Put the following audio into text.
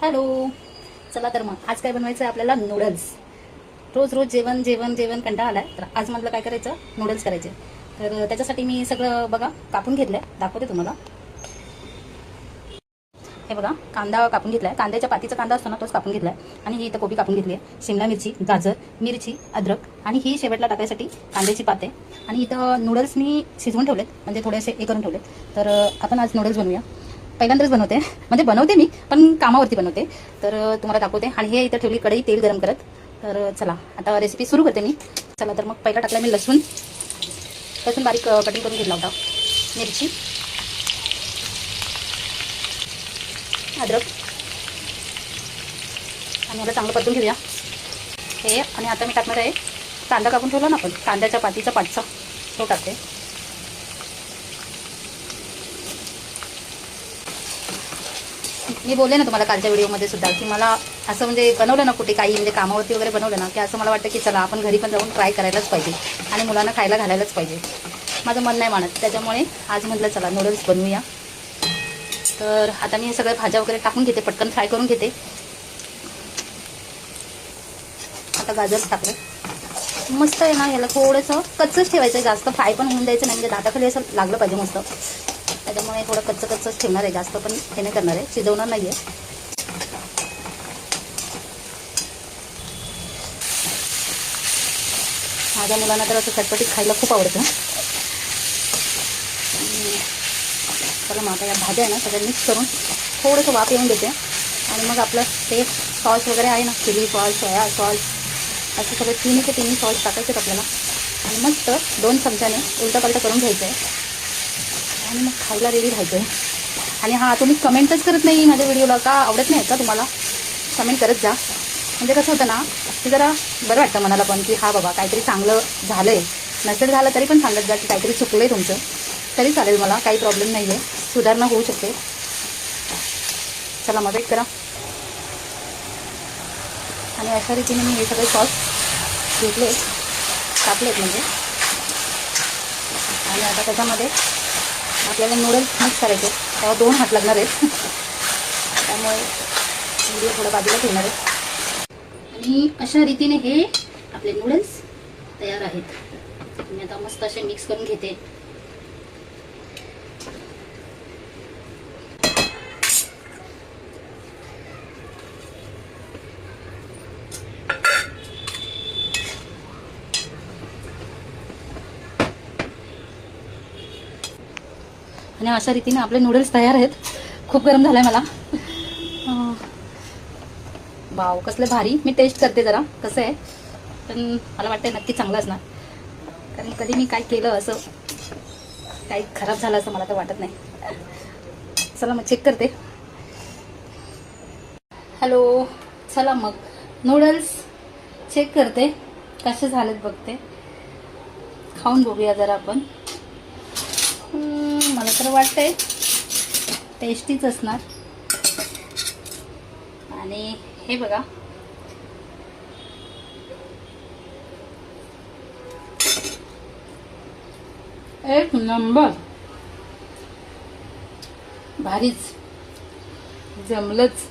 Hello. चला तर मग आज काय बनवायचं आहे आपल्याला? नूडल्स. रोज रोज जेवण जेवण जेवण कंटाळा आलाय, तर आज म्हटलं काय करायचं, नूडल्स करायचे. तर त्याच्यासाठी मी सगळं बघा कापून घेतलंय, दाखवते तुम्हाला. हे बघा कांदा कापून घेतलाय, कांद्याच्या पातीचा कांदा असतो ना तोच कापून घेतलाय. आणि ही इथं कोबी कापून घेतली आहे, शिमला मिरची, गाजर, मिरची, अद्रक आणि ही शेवटला टाकायसाठी कांद्याची पात आहे. आणि इथं नूडल्स मी शिजवून ठेवलेत, म्हणजे थोडेसे हे करून ठेवलेत. तर आपण आज नूडल्स बनवूया. पहिल्यांदाच बनवते, म्हणजे बनवते मी पण कामावरती बनवते. तर तुम्हाला दाखवते. आणि हे इथं ठेवली कढई तेल गरम करत. तर चला आता रेसिपी सुरू करते मी. चला तर मग पहिला टाकला मी लसूण बारीक कटिंग करून घेतला होता. मिरची, अद्रक आणि याला चांगलं परतून घेऊया हे. आणि आता मी टाकणार आहे कांदा कापून ठेवला ना आपण, कांद्याच्या पातीचा पाठचा तो टाकते. मी बोलले ना तुम्हाला कालच्या व्हिडिओमध्ये सुद्धा की मला असं म्हणजे बनवलं ना कुठे काही, म्हणजे कामावरती वगैरे बनवलं ना की असं मला वाटतं की चला आपण घरी पण जाऊन ट्राय करायलाच पाहिजे आणि मुलांना खायला घालायलाच पाहिजे. माझं मन नाही मानत, त्याच्यामुळे आज म्हटलं चला नूडल्स बनवूया. तर आता मी हे सगळ्या भाज्या वगैरे टाकून घेते, पटकन फ्राय करून घेते. आता गाजर टाकलं मस्त आहे ना. याला थोडंसं कच्चंच ठेवायचं आहे, जास्त फ्राय पण होऊन द्यायचं नाही, म्हणजे दाताखाली असं लागलं पाहिजे मस्त. त्याच्यामुळे थोडं कच्चंच ठेवणार आहे, जास्त पण हे नाही करणार आहे, शिजवणार नाही आहे. माझ्या मुलांना तर असं चटपटीत खायला खूप आवडतं. चला मग आता या भाज्या आहे ना सगळ्या मिक्स करून थोडंसं वाफ येऊन देते. आणि मग आपलं ते सॉस वगैरे आहे ना, चिली सॉस, सोया सॉस, असं सगळे तिन्ही सॉस टाकायचे आपल्याला. आणि मस्त 2 चमच्याने उलटं करून घ्यायचं आहे आणि मग खायला रेडी राहायचं आहे. आणि हां, तुम्ही कमेंटच करत नाही माझ्या व्हिडिओला, का आवडत नाही का तुम्हाला? कमेंट करत जा, म्हणजे कसं होतं ना ते जरा बरं वाटतं मनाला पण, की हा बाबा काहीतरी चांगलं झालं आहे. नसेल झालं तरी पण सांगत जा की काहीतरी चुकलं आहे तुमचं, तरी चालेल, मला काही प्रॉब्लेम नाही आहे, सुधारणा होऊ शकते. चला मग वेट करा. आणि अशा रीतीने मी हे सगळे सॉस घेतले, टाकलेत म्हणजे. आणि आता त्याच्यामध्ये आपल्याला नूडल्स मिक्स करायचे, तेव्हा 2 हात लागणार आहेत त्यामुळे व्हिडिओ थोडं बाजूला ठेवणार आहे. आणि अशा रीतीने हे आपले नूडल्स तयार आहेत. मी आता मस्त असे मिक्स करून घेते. आणि अशा रीतीने आपले नूडल्स तयार आहेत. खूप गरम झालंय मला. वाव, कसलं भारी. मी टेस्ट करते जरा कसं आहे, पण मला वाटतं नक्की चांगलं असणार, कारण कधी मी काय केलं असं काही खराब झालं असं मला तर वाटत नाही. चला मग चेक करते. हॅलो. चला मग नूडल्स चेक करते कसे झालेत बघते, खाऊन बघूया जरा आपण. मला तर वाटतंय टेस्टीच असणार. आणि हे बघा, एक नंबर, भारीच, जमलंच.